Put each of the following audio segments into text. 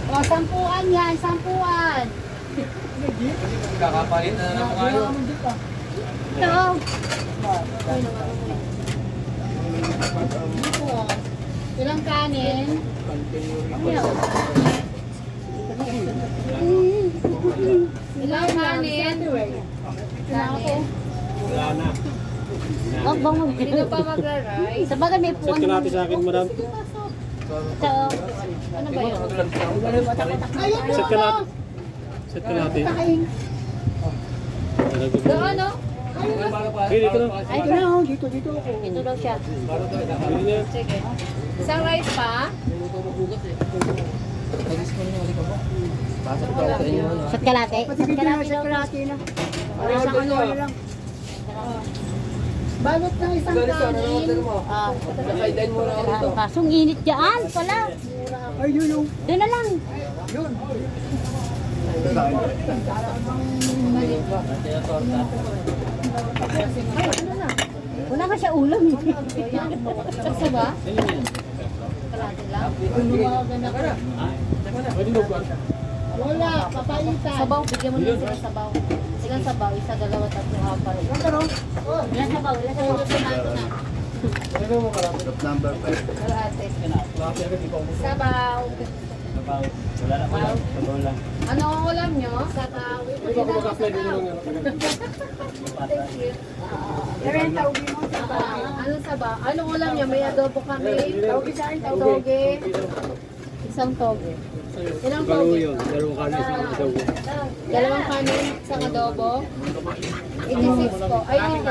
O, sampuan yan, sampuan. Kakapalit na naman kayo. Ito. Ilang kanin? Ilang kanin? Kanin. Wala na. Wag bang mag- Hindi pa magra-rice. Sa bagay may puwan. Set ka natin sa akin, madam. Ito. Ano ba yun? Set ka natin. Set ka natin. Doon, no? Hey, dito na. Ay, ito na, dito ako. Ito daw siya. Sige. Isang rice pa? Set kalate? Set kalate na. Isang ano lang. Balot ng isang kanin. Kaidain mo na ito. Kasong init dyan pala. Ay, yun. Doon na lang. Yun. Ay, ano na? Wala ka siya ulam. Saksa ba? Kalate lang. Wala, papaitan. Sabaw, bigyan mo nila sila sabaw. Ilang sabaw? Isa, dalawa, tatlo, apat. Ilang sabaw? Ilang sabaw? Ilang sabaw? Number 5. Kalate. Sabaw. Wala na pala. Sabaw lang. Ano ang ulam nyo? Sabaw. Ito ko mag-apply din mo lang. Thank you. Anong sabaw? Anong ulam nyo? May adobo kami. Toge. Isang toge. Ilang toge? Dalawang kanin sa adobo. Dalawang kanin, isang adobo. 86 po. Ay, 84.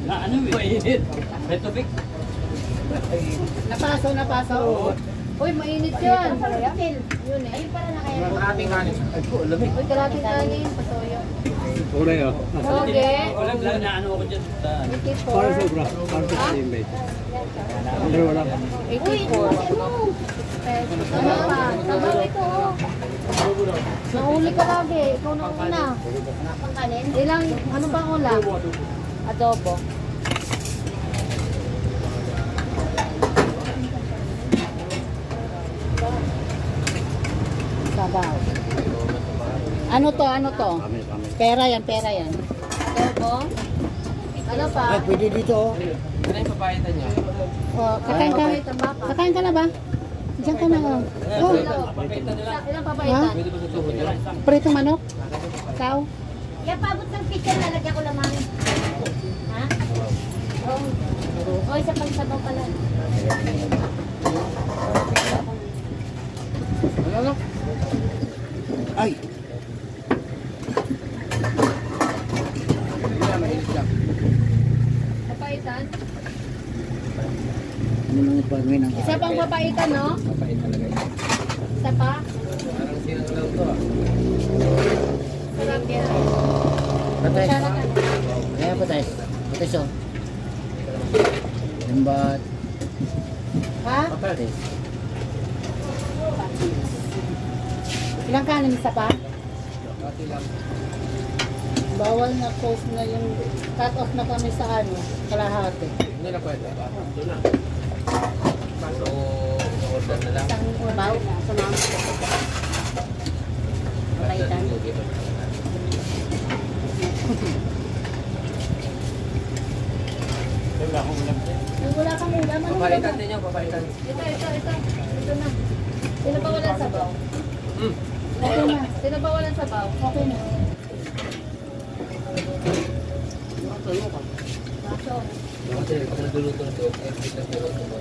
Ano eh? Mainit. May tubig. Napaso. Uy, mainit yun. Yun eh. Ayun pala na kaya. Kalating kanin. Ay po, lamig. Uy, kalating kanin. Pasoyo. Kulay oh. Toge. Walang lang na ano ako dyan. Para 84. sobra. Para sa same bait. Dalawa lang. 84. Ano pa? Sabaw ito. Nahuli ka lagi. Ikaw na una. Pangkanin? Ilang, ano bang ulam? Adobo. Sabaw. Ano to? Pera yan. Adobo. Ano pa? Ay, pwede dito. Ano yung papayitan niya? Oh, kakain ka. Kakain ka na ba? Diyan ka na. Oh. Ilang papaitan? Pwede ba sa tuhod niya? Pritong manok? Ikaw? Yan, paabot ng kitchen, lalagyan ko lamang. Ha? Oh, isa pang sabaw pala. Ano? Ay, Papaitan? ano nang ipagawin ang Isa pang papaitan, no? Papait talaga yun. Isa pa? Parang sinang lang to ah. Sarap yan. Patay. Kutsara ka na. Kaya patay. Patay so. Limbat. Ha? Patay. Ilang kanin? Isa pa? Pati lang. Bawal na close na yung cut off na kami sa ano, kalahati. Hindi na pwede ba? Doon na. So, order na lang. Isang baw sa mga papaitan. Wala akong ulam. Wala kang ulam, ano Papaitan din niyo, papaitan. Ito. Ito na. Sino ba walang sabaw? Okay na. Sino ba walang sabaw? Okay na. Baso. Kasi pag nagluluto na ito, every time nagluluto.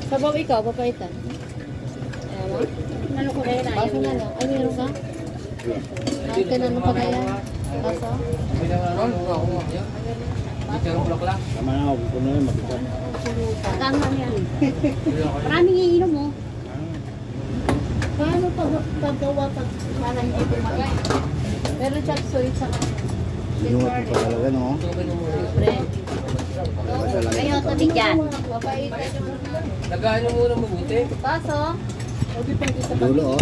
Sabaw ikaw, papaitan. Ayan mo? Ano ko rin, ayaw Baso na lang. Ay, meron ka? Ay, tinanong pa na yan. Baso? Pinangaroon, ako nga. Yan. Teacher block lang. Tama na ako. Kung ano makita. Gangan yan. Maraming iinom mo. Paano paggawa pag para hindi bumagay? Meron siya suit sa kanya. Inuwat mo pa talaga, no? Tukin mo muna. Kayo, tabi dyan. Papaitan. Nagaano muna mabuti. Baso? O di pang isa pa. Dulo, oh.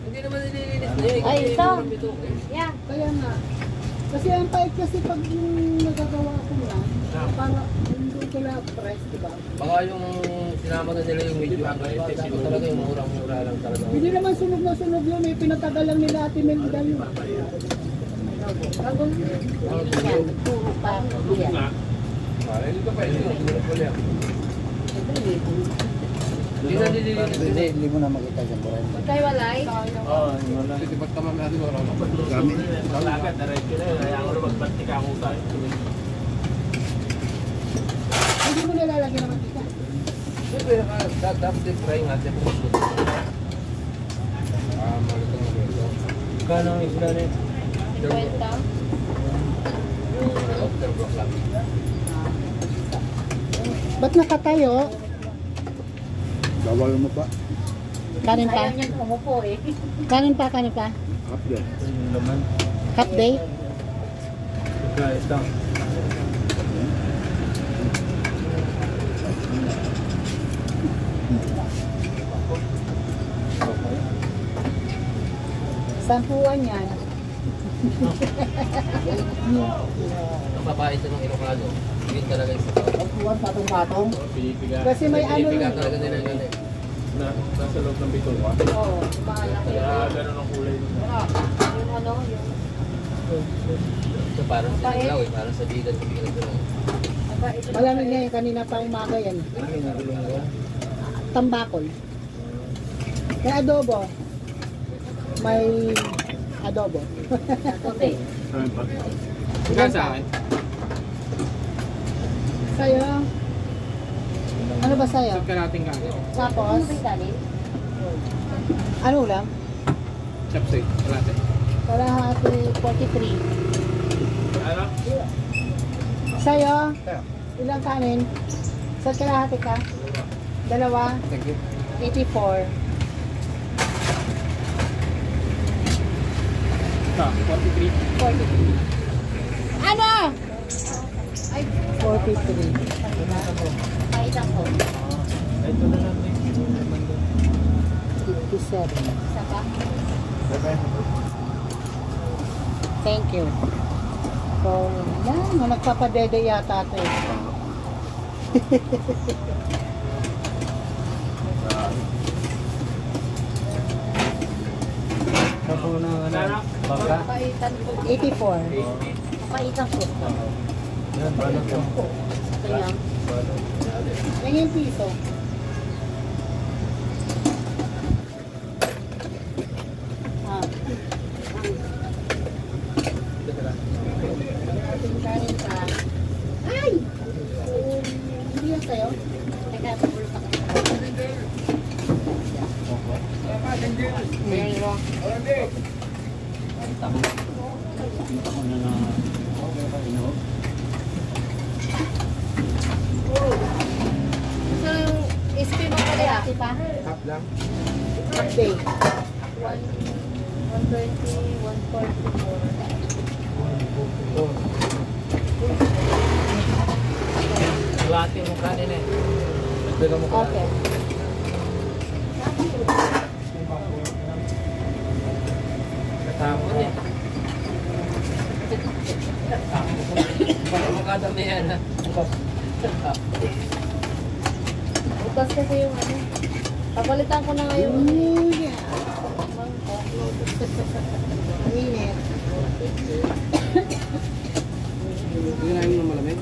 Hindi naman nililinis na yun. Ay, ito. Ito. Yan. Kaya nga. Kasi ang pait kasi pag yung nagagawa ko na, para hindi ko na price, diba? Baka yung sinama na nila yung medyo ano, ito talaga yung murang-mura lang talaga. Hindi naman sunog na sunog yun, eh. Pinatagal lang nila Ate Melda yun. Puro pa. Hindi ka pa, hindi ko lang. Hindi na nililinis. Hindi mo na makita dyan. Magkay walay? Oo, wala. Kasi pag tamam natin, wala na. Gamit. Agad, diretso na yun. Kaya ako na magbantik ako tayo. Hindi mo nilalagyan naman kita. Siyempre, dapat din try natin kung gusto. Malutong na ito. Kano ang isla na ito? 50? Yung lobster block lang. Ba't nakatayo? Bawal mo pa. Kanin pa? Ayaw niya umupo eh. Kanin pa, kanin pa? Half yan. Laman. Half day? Guys, lang. Sampuan yan. Ang babae ito ng Ilocano, yun talaga yung Sampuan, patong-patong. pinipiga. Kasi may ano Pinipiga yun. talaga nila yun eh. Nasa loob ng bituka. Oo, malaki. Kaya gano'n ang kulay. Yung ano, yung... So parang sinilaw eh, parang sa bigan sa bigan ito. Malamig na yun, kanina pa umaga yan. Tambakol. May adobo. May adobo. Tote. Hanggang sa akin. Sa'yo? Ano ba sa'yo? Saan ka natin kagad? Tapos, Ano ba yung kanin? ano ulam? Chapsay, kalate. Kalahati 43. Ano? Sa'yo? Ilang kanin? Sa kalahati ka? Dalawa? Thank you. 84. Ah, 43. 43. Ano? Ay, 43. Paitang ko. Ito na natin. 57. Isa pa? Thank you. So, yan. Nagpapadede yata ito eh. Tapos na ano? Baka? Paitan ko. 84. Paitang ko. Yan, paano to? Ito yan. Yan yung piso. Ah. Ating kanin pa. Ay! Hindi yan sa'yo? Teka, pagulo pa ka. Ayan mo. Ako na na. So, yung SP mo pala yati pa? Half lang? Half day. 120, 144. Kalate mo kanin eh. Dala mo kanin. Okay. Katapon eh. Baka makadami yan ha. Bukas kasi yung ano. Papalitan ko na ngayon. Oh, yeah. Init. Hindi na yung malamig.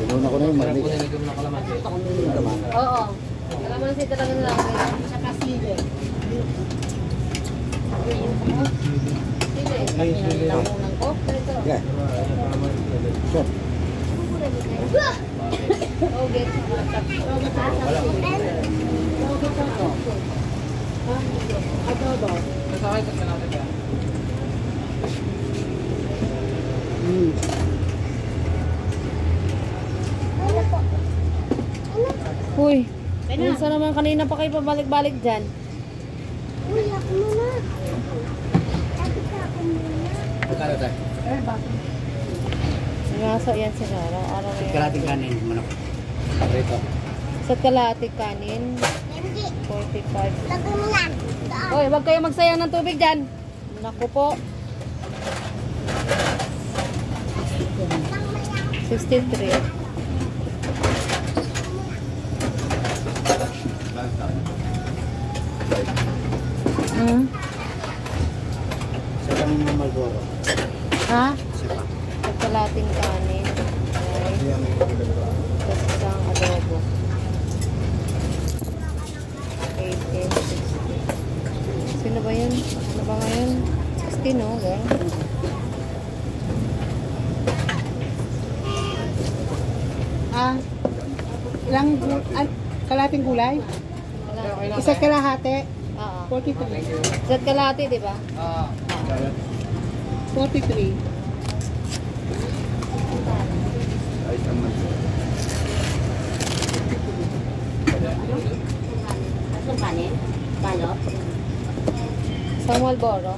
Doon ako na yung Sarap malamig. ko nilagyan mo ng kalamansi. Oo. Kalamansi talaga nila ako ngayon. Saka sili. Sili. Ay, sili. Lamunan ko. Ito. Yeah. So, Okay. Logo pa to. Adobo. Nasakay ka natin ba? Uy. Minsan naman kanina pa kayo pabalik-balik dyan. Uy, ako muna. Ako muna. Magkano tayo? Eh, bakit? Ngaso yan sila. Araw-araw yan. kalating kanin. Manok. Rito. Sa kalahati kanin, Hindi. 45. Lagay mo na. Oy, wag kayo magsayang ng tubig dyan. Naku po. $63. Hmm? Sa kami ng Malboro. Ha? Isa pa. Pagkalating kanin. Okay. Yan. Tapos isang adobo. 18, 60. Sino ba yun? Ano ba ngayon? 16, no? Girl? Kalating gulay? Isa kalahati? Oo. 43. Isa't kalahati, di ba? 43. Ayos naman. Ano kanin? Balot? Sa Malboro.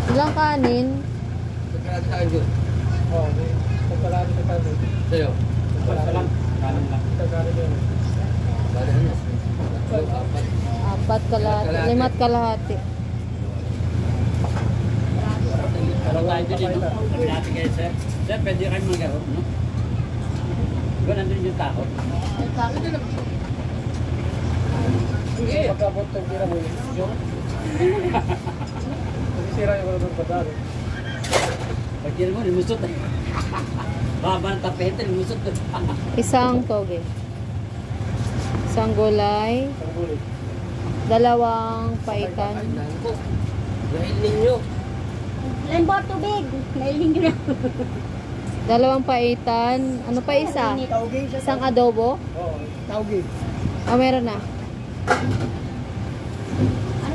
Ilang kanin? Pagkalati sa akin yun. Oo, pagkalati sa kanin. Sa'yo. Basta lang. Kanan lang. Pagkalati yun. Bali ano? Apat. 4 kalahati. 5 kalahati. Pero tayo din, no? Sabi natin kayo, sir. Sir, pwede kayo mag-garot, no? Diba nandun yung tao? Sige. Pagkabot ng tira mo yun. Sira yung mga pagkabot. Pag yun mo, limusot eh. Baba ng tapete, limusot eh. Isang toge. Isang gulay. Ang gulay. 2 paikan. Dahil ninyo. Ilan ba tubig? Nailing ko na. 2 paitan. Ano pa isa? Taugi siya. Isang adobo. Oo, taugi. Meron na.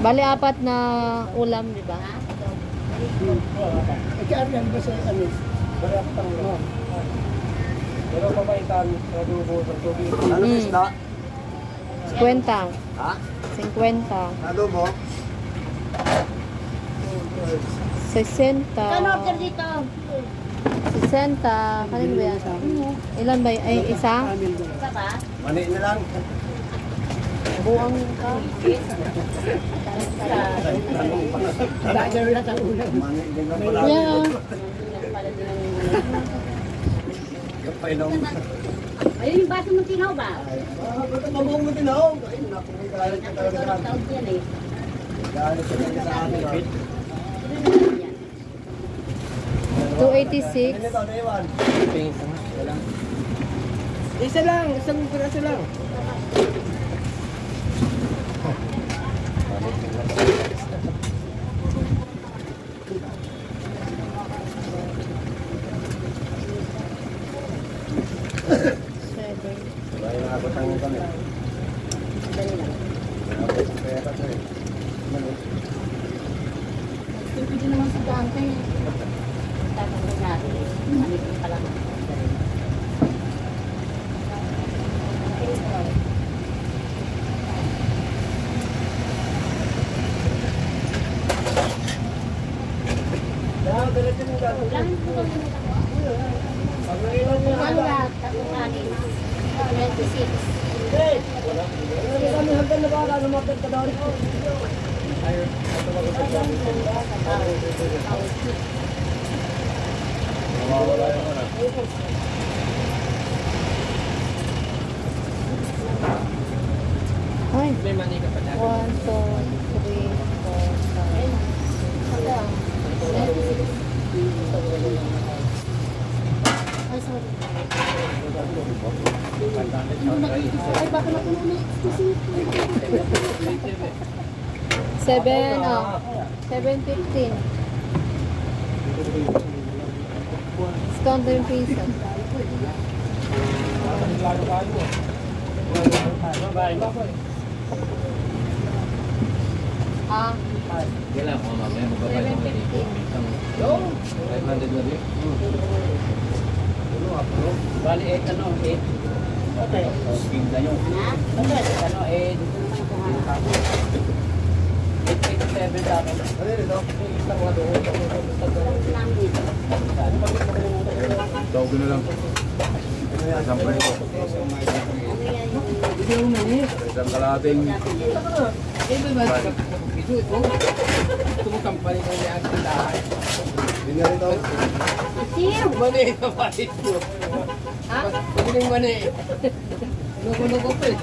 Bali 4 na ulam, di ba? Ikaan ba sa ano? Barang tango. Pero pamaitan, nadubo sa tubig. Ano Mm. isda? 50. Ha? 50. Ano mo? 60. Ano order dito? 60. Kanin ba yan? Ilan ba? Ay, isa? Isa ba? Mani na lang. Buang ka. Dahil na sa ulam. Mani din na pala. Kuya, oh. Kapainom. Ayun yung baso mong tinaw ba? Mabong mo din ako. Ay, naku, may galit ka talaga sa amin. Taog yan eh. Galit ka talaga sa amin. 286. Ito, Naiwan. Isa lang, isang piraso lang. Seven. Bahay na abot ang kami. Dali lang. Abot ang pera to eh. Pwede naman sa dante. Tatanggal natin eh. Ano yung pala. Ano lahat? Tatlong kanin. 26. Mawawala yung ano. Ay. May mani ka pa na. 1, 2, 3, 4, 5. Ay, sorry. Ay, baka na puno na. 7, 7.15. Discount na yung piso. Ah, Kailan ko mamaya magbabayad mo dito. 7.15. Bali, 8 ano, 8. Okay. Speed na yun. Na? Ano, 8. 887 dapat. Ano yun ito? Isang mga doon. Namin. Tawag na lang. Sampay ko. Ano yan yung... Isang kalating. Tumukampani ko niya ang tindahan. Hindi nga rin tawag. Siw! Mani, kapatid ko. Ha? Pagkiling mani. Luko-luko pa eh.